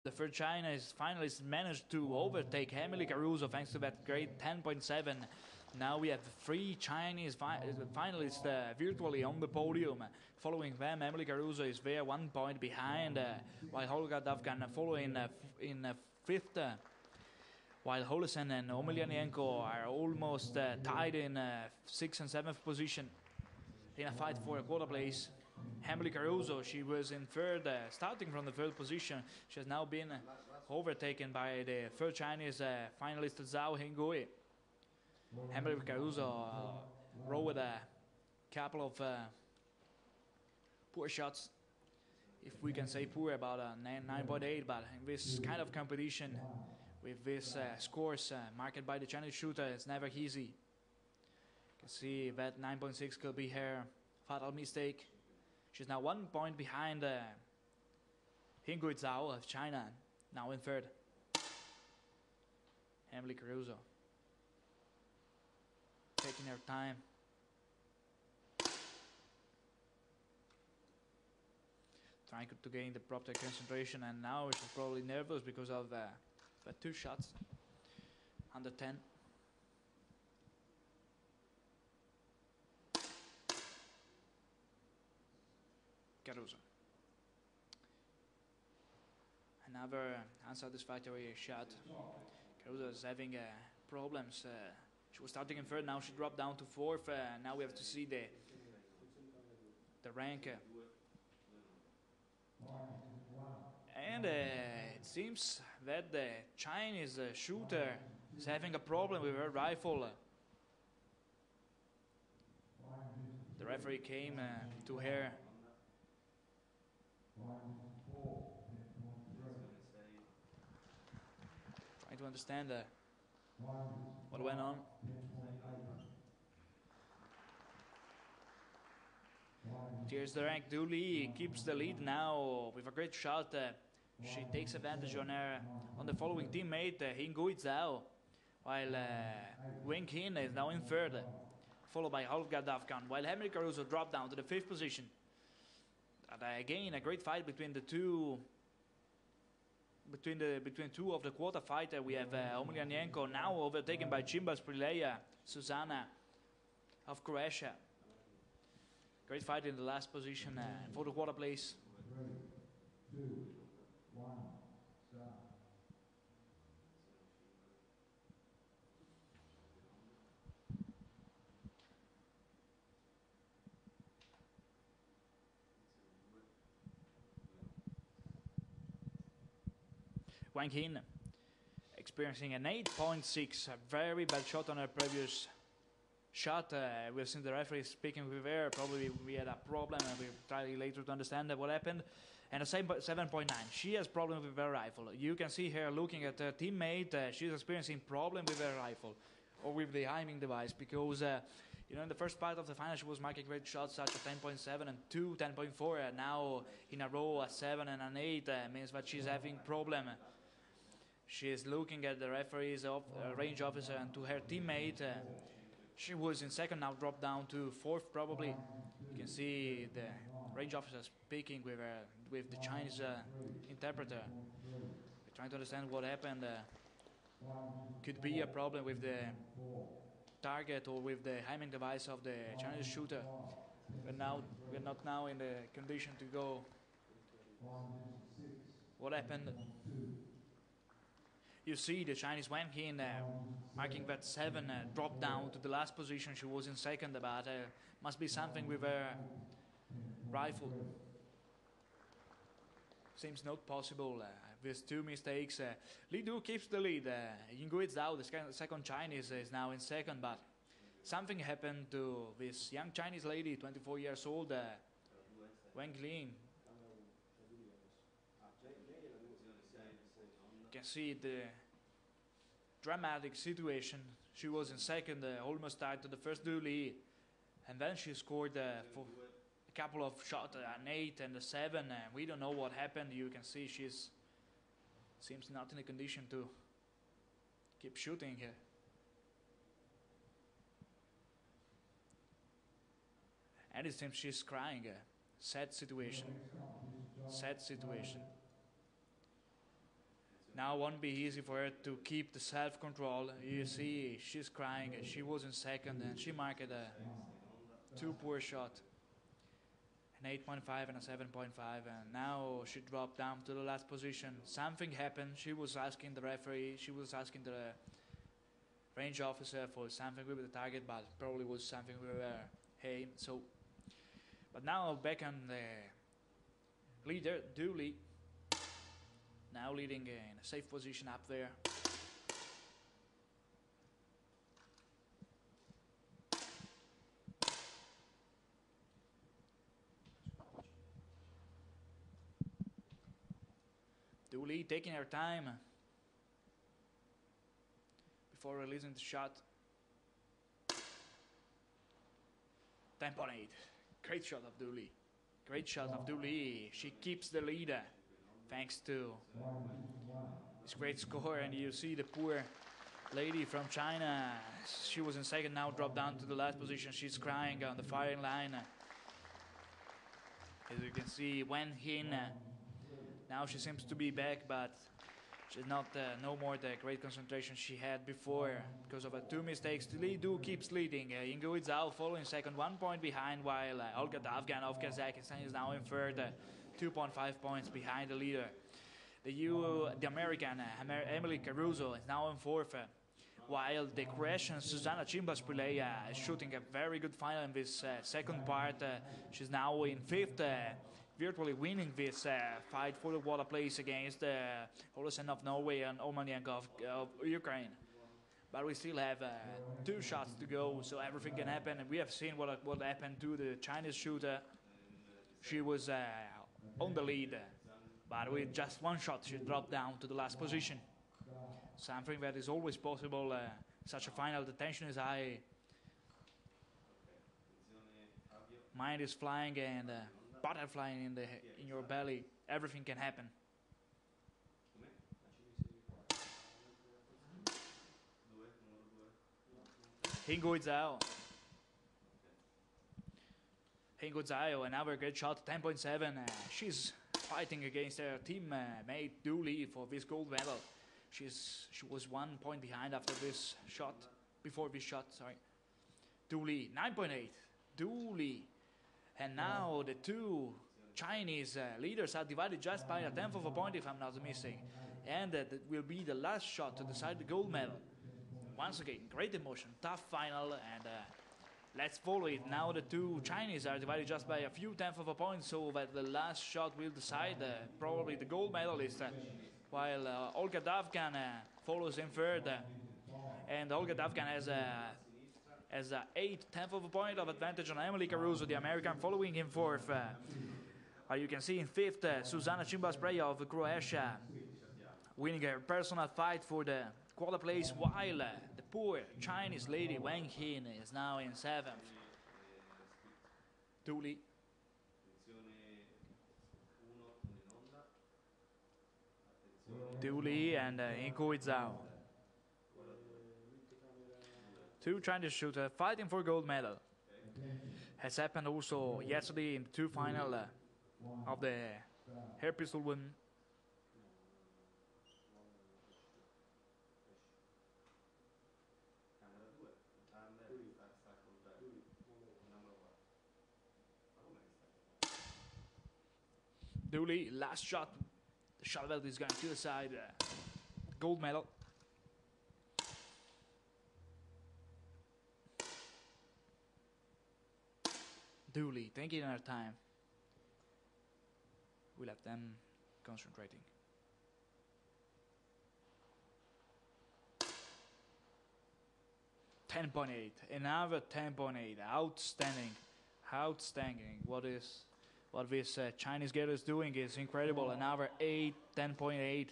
The third Chinese finalist managed to overtake Emily Caruso thanks to that great 10.7. Now we have 3 Chinese finalists virtually on the podium. Following them, Emily Caruso is there 1 point behind, while Olga Davgan following in 5th. While Holesen and Omelianenko are almost tied in 6th and 7th position in a fight for a quarter place. Emily Caruso, she was in 3rd, starting from the 3rd position. She has now been overtaken by the 3rd Chinese finalist Zhao Hengui. Emily Caruso rode a couple of poor shots, if we can say poor, about a 9.8, but in this kind of competition, with these scores marked by the Chinese shooter, it's never easy. You can see that 9.6 could be her fatal mistake. She's now 1 point behind Hingui Zhao of China, now in 3rd. Emily Caruso taking her time. Trying to gain the proper concentration, and now she's probably nervous because of the 2 shots under 10. Caruso. Another unsatisfactory shot. Caruso is having problems. She was starting in 3rd, now she dropped down to 4th. Now we have to see the rank. And it seems that the Chinese shooter is having a problem with her rifle. The referee came to her. Trying to understand what went on. Here's the rank. Du Li keeps the lead now with a great shot. She takes advantage on the following teammate, Hingui Zhao, while Wen Qin is now in 3rd, followed by Olga Davgan, while Emily Caruso dropped down to the 5th position. Again, a great fight between the two. Between 2 of the quarter fighter, we have Omelianenko now overtaken by Chimbas Prileya, Susanna of Croatia. Great fight in the last position for the quarter place. 3, 2, 1, start. Wang Hin experiencing an 8.6, a very bad shot on her previous shot. We've seen the referee speaking with her. Probably we had a problem, and we'll try later to understand what happened. And a 7.9. She has problems with her rifle. You can see her looking at her teammate. She's experiencing problem with her rifle or with the aiming device, because you know, in the first part of the final she was marking great shots such as 10.7 and 2, 10.4. Now in a row a 7 and an 8 means that she's having problem. She is looking at the referee's range officer and to her teammate. She was in 2nd, now dropped down to 4th probably. You can see the range officer speaking with the Chinese interpreter. We're trying to understand what happened. Could be a problem with the target or with the aiming device of the Chinese shooter. We're not now in the condition to go. What happened? You see the Chinese Wang Hin marking that 7, dropped down to the last position. She was in 2nd, but must be something with her rifle. Seems not possible with 2 mistakes. Li Du keeps the lead. Hingui Zhao, the 2nd Chinese, is now in 2nd, but something happened to this young Chinese lady, 24 years old, Wang Lin. You can see the dramatic situation. She was in 2nd, almost tied to the first Du Li, and then she scored for a couple of shots, an 8 and a 7. We don't know what happened. You can see she's seems not in a condition to keep shooting here. And it seems she's crying. Sad situation. Sad situation. Now won't be easy for her to keep the self-control. You see, she's crying. She was in second, and she marked a 2 poor shot, an 8.5 and a 7.5, and now she dropped down to the last position. Something happened. She was asking the referee. She was asking the range officer for something with the target, but probably was something with her aim. So, but now back on the leader, Dooley. Now leading in a safe position up there. Dooley taking her time before releasing the shot. 10.8. Great shot of Dooley. Great shot of Dooley. She keeps the lead thanks to this great score. And you see the poor lady from China. She was in second, now dropped down to the last position. She's crying on the firing line. As you can see, Wen Hin. Now she seems to be back, but she's not no more the great concentration she had before because of her 2 mistakes. Li Du keeps leading. Ingo Zhao following second, 1 point behind, while Olga Davgan of Kazakhstan is now in third, 2.5 points behind the leader. The American Emily Caruso is now in fourth, while the Croatian Susanna Cimbaspilea is shooting a very good final in this second part. She's now in fifth, virtually winning this fight for the water place against Olesen of Norway and Omaniak of Ukraine. But we still have 2 shots to go, so everything can happen. And we have seen what happened to the Chinese shooter. She was on the lead, but with just 1 shot she dropped down to the last position. Something that is always possible. Such a final, the tension is high. Mind is flying and butterfly in your belly. Everything can happen. Hingo Zhao, another great shot, 10.7. She's fighting against her teammate Dooley for this gold medal. She was 1 point behind after this shot, before this shot, sorry. Dooley, 9.8. Dooley. And now the 2 Chinese leaders are divided just by a 1/10 of a point, if I'm not missing. And that will be the last shot to decide the gold medal. Once again, great emotion, tough final, and let's follow it. Now the 2 Chinese are divided just by a few 1/10 of a point, so that the last shot will decide probably the gold medalist, while Olga Davgan follows in third. And Olga Davgan has a 8/10 of a point of advantage on Emily Caruso, the American, following in fourth. You can see in fifth, Susanna Cimbaspilea of Croatia, winning her personal fight for the quarter place, while the poor Chinese lady Wang Hin is now in seventh. Dooley. Dooley and Ingo Zhao. 2 Chinese shooters fighting for gold medal. Has happened also yesterday in the 2 final of the air pistol women. Dooley, last shot. The shot belt is going to decide gold medal. Dooley taking our time. We'll have them concentrating. $10.8, another 10.8, outstanding, outstanding. What this Chinese girl is doing is incredible. Another 10.8.